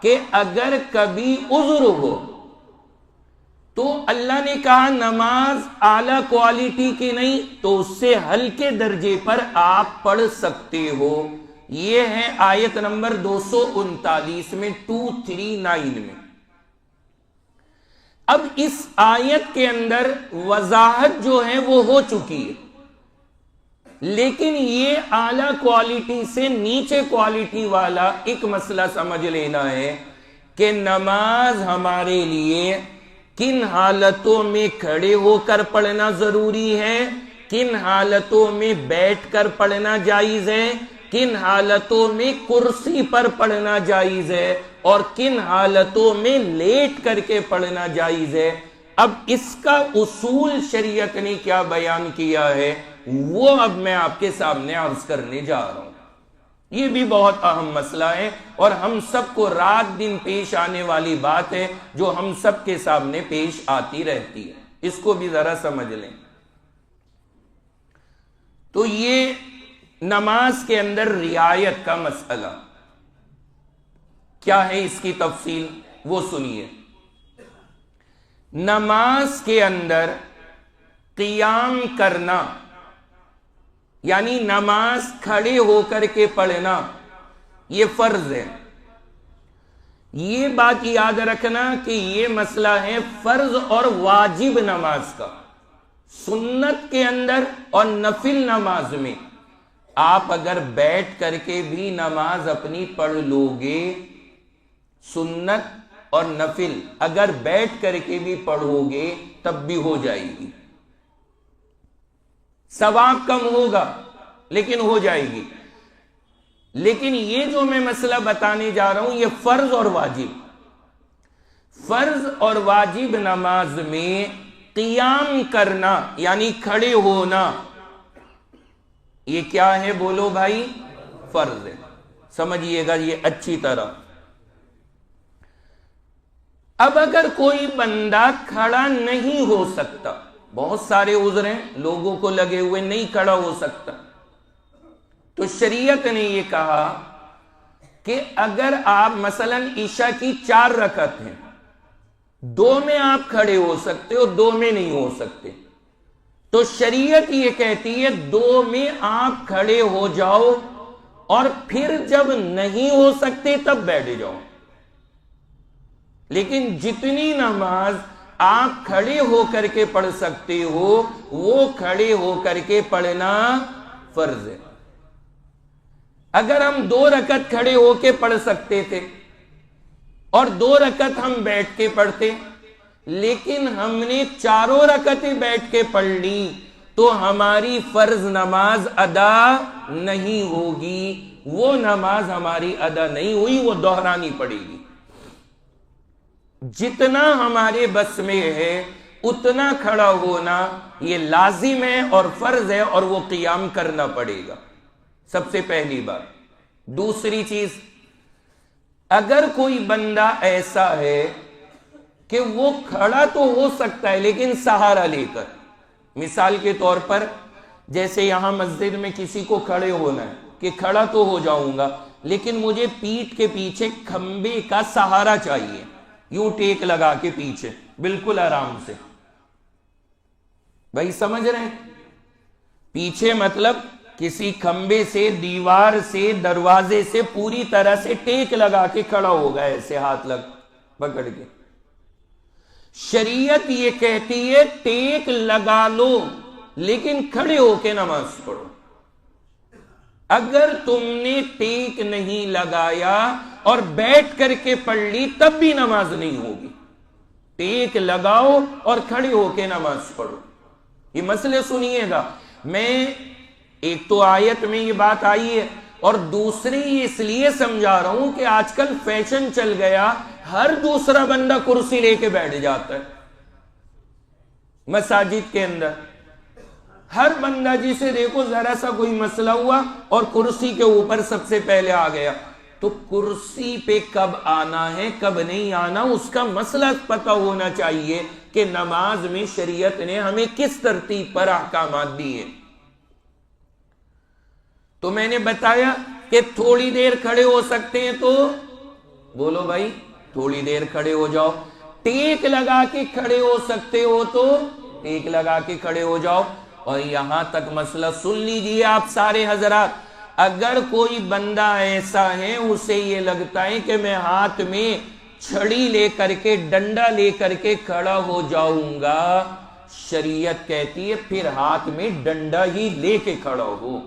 کہ اگر کبھی عذر ہو تو اللہ نے کہا نماز اعلیٰ کوالٹی کی نہیں تو اس سے ہلکے درجے پر آپ پڑھ سکتے ہو. یہ ہے آیت نمبر 239 میں 239 میں. اب اس آیت کے اندر وضاحت جو ہے وہ ہو چکی ہے، لیکن یہ اعلیٰ کوالٹی سے نیچے کوالٹی والا ایک مسئلہ سمجھ لینا ہے کہ نماز ہمارے لیے کن حالتوں میں کھڑے ہو کر پڑھنا ضروری ہے، کن حالتوں میں بیٹھ کر پڑھنا جائز ہے، کن حالتوں میں کرسی پر پڑھنا جائز ہے اور کن حالتوں میں لیٹ کر کے پڑھنا جائز ہے. اب اس کا اصول شریعت نے کیا بیان کیا ہے وہ اب میں آپ کے سامنے عرض کرنے جا رہا ہوں. یہ بھی بہت اہم مسئلہ ہے اور ہم سب کو رات دن پیش آنے والی بات ہے جو ہم سب کے سامنے پیش آتی رہتی ہے. اس کو بھی ذرا سمجھ لیں. تو یہ نماز کے اندر رعایت کا مسئلہ کیا ہے، اس کی تفصیل وہ سنیے. نماز کے اندر قیام کرنا یعنی نماز کھڑے ہو کر کے پڑھنا یہ فرض ہے. یہ بات یاد رکھنا کہ یہ مسئلہ ہے فرض اور واجب نماز کا. سنت کے اندر اور نفل نماز میں آپ اگر بیٹھ کر کے بھی نماز اپنی پڑھ لو گے، سنت اور نفل اگر بیٹھ کر کے بھی پڑھو گے تب بھی ہو جائے گی. ثواب کم ہوگا لیکن ہو جائے گی. لیکن یہ جو میں مسئلہ بتانے جا رہا ہوں یہ فرض اور واجب. فرض اور واجب نماز میں قیام کرنا یعنی کھڑے ہونا یہ کیا ہے بولو بھائی؟ فرض ہے. سمجھیے گا یہ اچھی طرح. اب اگر کوئی بندہ کھڑا نہیں ہو سکتا، بہت سارے عذر ہیں لوگوں کو لگے ہوئے نہیں کھڑا ہو سکتا، تو شریعت نے یہ کہا کہ اگر آپ مثلا عشاء کی 4 رکعت ہیں، 2 میں آپ کھڑے ہو سکتے ہو، 2 میں نہیں ہو سکتے، تو شریعت یہ کہتی ہے 2 میں آپ کھڑے ہو جاؤ اور پھر جب نہیں ہو سکتے تب بیٹھ جاؤ. لیکن جتنی نماز آپ کھڑے ہو کر کے پڑھ سکتے ہو وہ کھڑے ہو کر کے پڑھنا فرض ہے. اگر ہم 2 رکعت کھڑے ہو کے پڑھ سکتے تھے اور 2 رکعت ہم بیٹھ کے پڑھتے، لیکن ہم نے 4 رکعتیں بیٹھ کے پڑھ لی تو ہماری فرض نماز ادا نہیں ہوگی. وہ نماز ہماری ادا نہیں ہوئی، وہ دہرانی پڑے گی. جتنا ہمارے بس میں ہے اتنا کھڑا ہونا یہ لازم ہے اور فرض ہے اور وہ قیام کرنا پڑے گا. سب سے پہلی بات. دوسری چیز، اگر کوئی بندہ ایسا ہے کہ وہ کھڑا تو ہو سکتا ہے لیکن سہارا لے کر، مثال کے طور پر جیسے یہاں مسجد میں کسی کو کھڑے ہونا ہے کہ کھڑا تو ہو جاؤں گا لیکن مجھے پیٹھ کے پیچھے کھمبے کا سہارا چاہیے، یوں ٹیک لگا کے پیچھے بالکل آرام سے. بھائی سمجھ رہے ہیں؟ پیچھے مطلب کسی کھمبے سے، دیوار سے، دروازے سے پوری طرح سے ٹیک لگا کے کھڑا ہوگا ایسے ہاتھ لگ پکڑ کے. شریعت یہ کہتی ہے ٹیک لگا لو لیکن کھڑے ہو کے نماز پڑھو. اگر تم نے ٹیک نہیں لگایا اور بیٹھ کر کے پڑھ لی تب بھی نماز نہیں ہوگی. ٹیک لگاؤ اور کھڑے ہو کے نماز پڑھو. یہ مسئلے سنیے گا. میں ایک تو آیت میں یہ بات آئی ہے اور دوسری اس لیے سمجھا رہا ہوں کہ آج کل فیشن چل گیا، ہر دوسرا بندہ کرسی لے کے بیٹھ جاتا ہے مساجد کے اندر. ہر بندہ جسے دیکھو ذرا سا کوئی مسئلہ ہوا اور کرسی کے اوپر سب سے پہلے آ گیا. تو کرسی پہ کب آنا ہے کب نہیں آنا اس کا مسئلہ پتہ ہونا چاہیے کہ نماز میں شریعت نے ہمیں کس ترتیب پر احکامات دیے. تو میں نے بتایا کہ تھوڑی دیر کھڑے ہو سکتے ہیں تو بولو بھائی تھوڑی دیر کھڑے ہو جاؤ. ٹیک لگا کے کھڑے ہو سکتے ہو تو ٹیک لگا کے کھڑے ہو جاؤ. اور یہاں تک مسئلہ سن لیجئے آپ سارے حضرات, اگر کوئی بندہ ایسا ہے اسے یہ لگتا ہے کہ میں ہاتھ میں چھڑی لے کر کے ڈنڈا لے کر کے کھڑا ہو جاؤں گا, شریعت کہتی ہے پھر ہاتھ میں ڈنڈا ہی لے کے کھڑا ہو.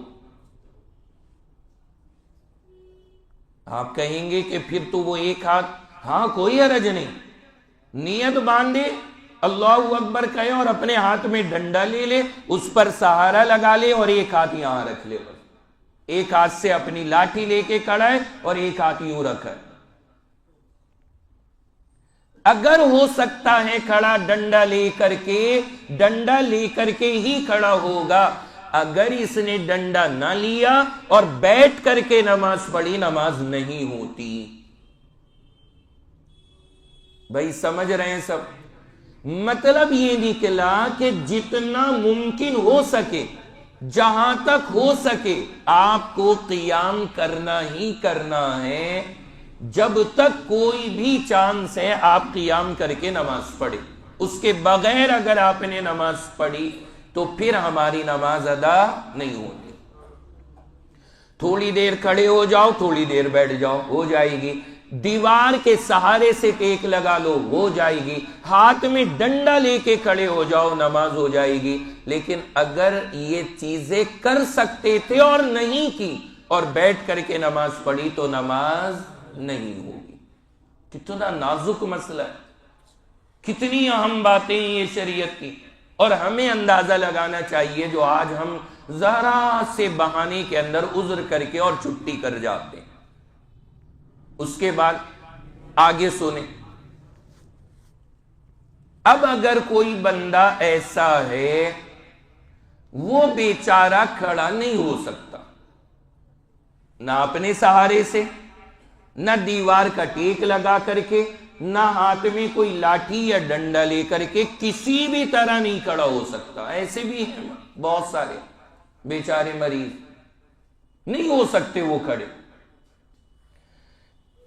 آپ کہیں گے کہ پھر تو وہ ایک ہاتھ, ہاں کوئی حرج نہیں, نیت باندھے اللہ اکبر کہے اور اپنے ہاتھ میں ڈنڈا لے لے, اس پر سہارا لگا لے اور ایک ہاتھ یہاں رکھ لے, ایک ہاتھ سے اپنی لاٹھی لے کے کھڑا ہے اور ایک ہاتھ یوں رکھا ہے. اگر ہو سکتا ہے کھڑا ڈنڈا لے کر کے ہی کھڑا ہوگا. اگر اس نے ڈنڈا نہ لیا اور بیٹھ کر کے نماز پڑھی, نماز نہیں ہوتی. بھائی سمجھ رہے ہیں سب؟ مطلب یہ نکلا کہ جتنا ممکن ہو سکے, جہاں تک ہو سکے آپ کو قیام کرنا ہی کرنا ہے. جب تک کوئی بھی چانس ہے آپ قیام کر کے نماز پڑھیں. اس کے بغیر اگر آپ نے نماز پڑھی تو پھر ہماری نماز ادا نہیں ہوتی. تھوڑی دیر کھڑے ہو جاؤ, تھوڑی دیر بیٹھ جاؤ, ہو جائے گی. دیوار کے سہارے سے ٹیک لگا لو, ہو جائے گی. ہاتھ میں ڈنڈا لے کے کھڑے ہو جاؤ, نماز ہو جائے گی. لیکن اگر یہ چیزیں کر سکتے تھے اور نہیں کی اور بیٹھ کر کے نماز پڑھی تو نماز نہیں ہوگی. کتنا نازک مسئلہ ہے, کتنی اہم باتیں یہ شریعت کی. اور ہمیں اندازہ لگانا چاہیے جو آج ہم ذرا سے بہانے کے اندر عذر کر کے اور چھٹی کر جاتے ہیں. اس کے بعد آگے سنیں. اب اگر کوئی بندہ ایسا ہے وہ بیچارہ کھڑا نہیں ہو سکتا, نہ اپنے سہارے سے, نہ دیوار کا ٹیک لگا کر کے, نہ ہاتھ میں کوئی لاٹھی یا ڈنڈا لے کر کے, کسی بھی طرح نہیں کھڑا ہو سکتا. ایسے بھی ہیں بہت سارے بیچارے مریض, نہیں ہو سکتے وہ کھڑے.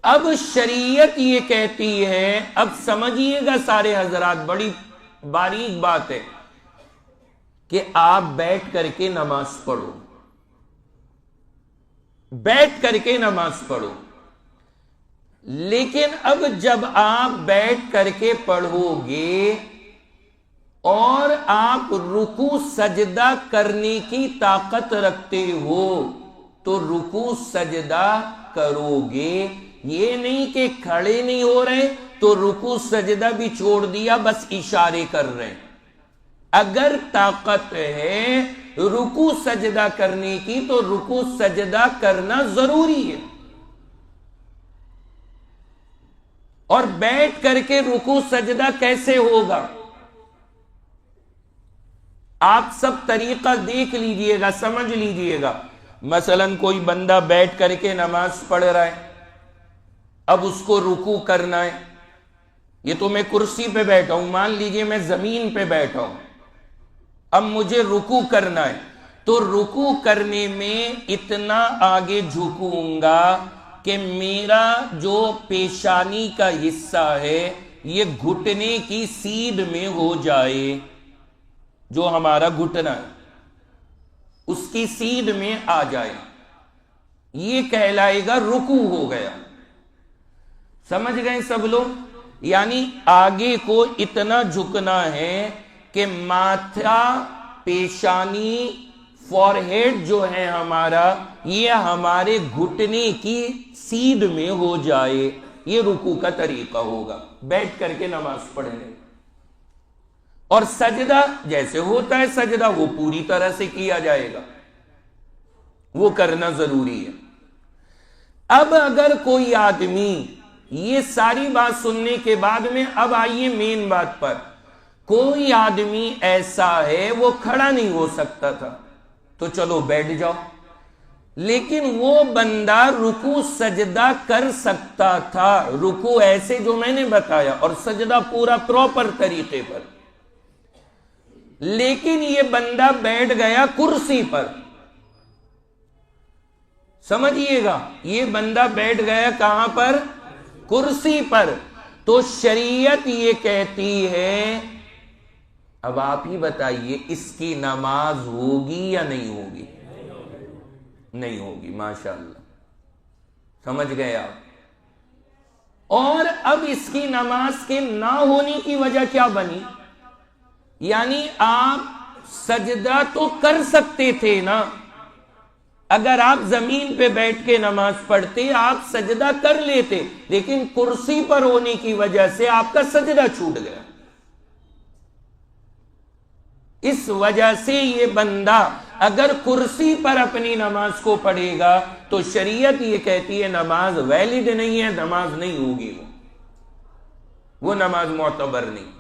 اب شریعت یہ کہتی ہے, اب سمجھیے گا سارے حضرات, بڑی باریک بات ہے, کہ آپ بیٹھ کر کے نماز پڑھو, بیٹھ کر کے نماز پڑھو. لیکن اب جب آپ بیٹھ کر کے پڑھو گے اور آپ رکوع سجدہ کرنے کی طاقت رکھتے ہو تو رکوع سجدہ کرو گے. یہ نہیں کہ کھڑے نہیں ہو رہے تو رکوع سجدہ بھی چھوڑ دیا, بس اشارے کر رہے ہیں. اگر طاقت ہے رکوع سجدہ کرنے کی تو رکوع سجدہ کرنا ضروری ہے. اور بیٹھ کر کے رکوع سجدہ کیسے ہوگا؟ آپ سب طریقہ دیکھ لیجئے گا, سمجھ لیجئے گا. مثلا کوئی بندہ بیٹھ کر کے نماز پڑھ رہا ہے, اب اس کو رکوع کرنا ہے. یہ تو میں کرسی پہ بیٹھا ہوں, مان لیجئے میں زمین پہ بیٹھا ہوں, اب مجھے رکوع کرنا ہے. تو رکوع کرنے میں اتنا آگے جھکوں گا کہ میرا جو پیشانی کا حصہ ہے یہ گھٹنے کی سیدھ میں ہو جائے, جو ہمارا گھٹنا ہے اس کی سیدھ میں آ جائے, یہ کہلائے گا رکوع ہو گیا. سمجھ گئے سب لوگ؟ یعنی آگے کو اتنا جھکنا ہے کہ ماتھا, پیشانی, فورہیڈ جو ہے ہمارا, یہ ہمارے گھٹنے کی سیدھ میں ہو جائے. یہ رکوع کا طریقہ ہوگا بیٹھ کر کے نماز پڑھنے. اور سجدہ جیسے ہوتا ہے سجدہ وہ پوری طرح سے کیا جائے گا, وہ کرنا ضروری ہے. اب اگر کوئی آدمی, یہ ساری بات سننے کے بعد میں اب آئیے مین بات پر, کوئی آدمی ایسا ہے وہ کھڑا نہیں ہو سکتا تھا تو چلو بیٹھ جاؤ, لیکن وہ بندہ رکوع سجدہ کر سکتا تھا, رکوع ایسے جو میں نے بتایا اور سجدہ پورا پراپر طریقے پر, لیکن یہ بندہ بیٹھ گیا کرسی پر. سمجھیے گا, یہ بندہ بیٹھ گیا کہاں پر؟ کرسی پر، تو شریعت یہ کہتی ہے، اب آپ ہی بتائیے اس کی نماز ہوگی یا نہیں ہوگی؟ نہیں ہوگی، ماشاءاللہ، سمجھ گئے آپ؟ اور اب اس کی نماز کے نہ ہونے کی وجہ کیا بنی؟ یعنی آپ سجدہ تو کر سکتے تھے نا، اگر آپ زمین پہ بیٹھ کے نماز پڑھتے آپ سجدہ کر لیتے، لیکن کرسی پر ہونے کی وجہ سے آپ کا سجدہ چھوٹ گیا۔ اس وجہ سے یہ بندہ اگر کرسی پر اپنی نماز کو پڑھے گا تو شریعت یہ کہتی ہے نماز ویلڈ نہیں ہے، نماز نہیں ہوگی، وہ نماز معتبر نہیں۔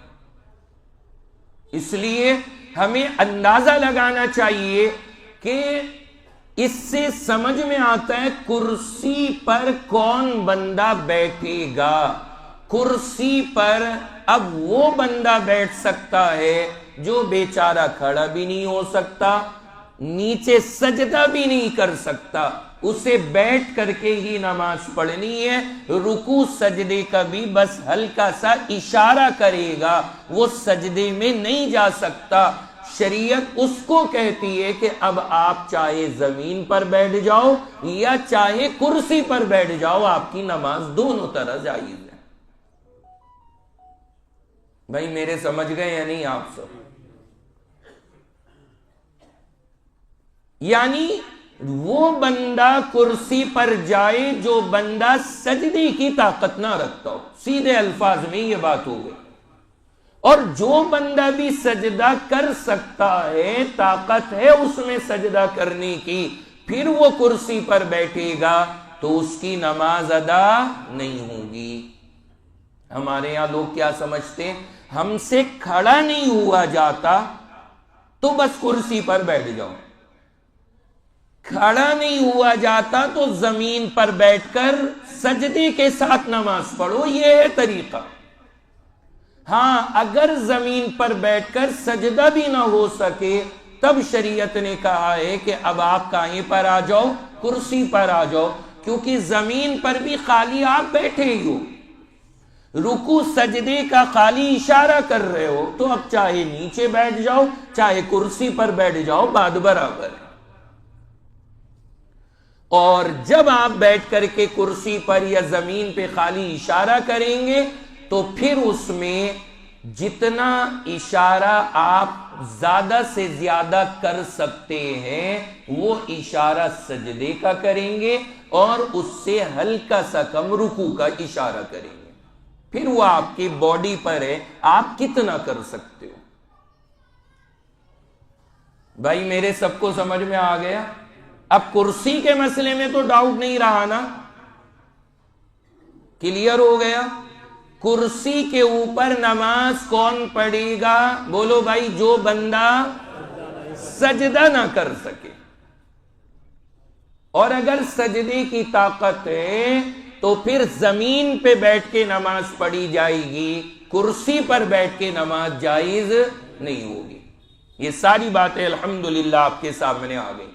اس لیے ہمیں اندازہ لگانا چاہیے کہ اس سے سمجھ میں آتا ہے کرسی پر کون بندہ بیٹھے گا۔ کرسی پر اب وہ بندہ بیٹھ سکتا ہے جو بیچارہ کھڑا بھی نہیں ہو سکتا، نیچے سجدہ بھی نہیں کر سکتا، اسے بیٹھ کر کے ہی نماز پڑھنی ہے، رکوع سجدے کا بھی بس ہلکا سا اشارہ کرے گا، وہ سجدے میں نہیں جا سکتا۔ شریعت اس کو کہتی ہے کہ اب آپ چاہے زمین پر بیٹھ جاؤ یا چاہے کرسی پر بیٹھ جاؤ، آپ کی نماز دونوں طرح جائز ہے۔ بھائی میرے سمجھ گئے یا نہیں آپ سب؟ یعنی وہ بندہ کرسی پر جائے جو بندہ سجدے کی طاقت نہ رکھتا ہو، سیدھے الفاظ میں یہ بات ہو گئی، اور جو بندہ بھی سجدہ کر سکتا ہے، طاقت ہے اس میں سجدہ کرنے کی، پھر وہ کرسی پر بیٹھے گا تو اس کی نماز ادا نہیں ہوگی۔ ہمارے یہاں لوگ کیا سمجھتے ہیں، ہم سے کھڑا نہیں ہوا جاتا تو بس کرسی پر بیٹھ جاؤ، کھڑا نہیں ہوا جاتا تو زمین پر بیٹھ کر سجدے کے ساتھ نماز پڑھو، یہ ہے طریقہ۔ ہاں اگر زمین پر بیٹھ کر سجدہ بھی نہ ہو سکے تب شریعت نے کہا ہے کہ اب آپ کہیں پر آ جاؤ، کرسی پر آ جاؤ، کیونکہ زمین پر بھی خالی آپ بیٹھے ہی ہو، رکوع سجدے کا خالی اشارہ کر رہے ہو، تو اب چاہے نیچے بیٹھ جاؤ چاہے کرسی پر بیٹھ جاؤ، بات برابر ہے۔ اور جب آپ بیٹھ کر کے کرسی پر یا زمین پہ خالی اشارہ کریں گے تو پھر اس میں جتنا اشارہ آپ زیادہ سے زیادہ کر سکتے ہیں وہ اشارہ سجدے کا کریں گے، اور اس سے ہلکا سا کم رکوع کا اشارہ کریں گے، پھر وہ آپ کی باڈی پر ہے آپ کتنا کر سکتے ہو۔ بھائی میرے سب کو سمجھ میں آ گیا؟ اب کرسی کے مسئلے میں تو ڈاؤٹ نہیں رہا نا، کلیئر ہو گیا؟ کرسی کے اوپر نماز کون پڑھے گا؟ بولو بھائی، جو بندہ سجدہ نہ کر سکے، اور اگر سجدے کی طاقت ہے تو پھر زمین پہ بیٹھ کے نماز پڑھی جائے گی، کرسی پر بیٹھ کے نماز جائز نہیں ہوگی۔ یہ ساری باتیں الحمدللہ آپ کے سامنے آ گئی۔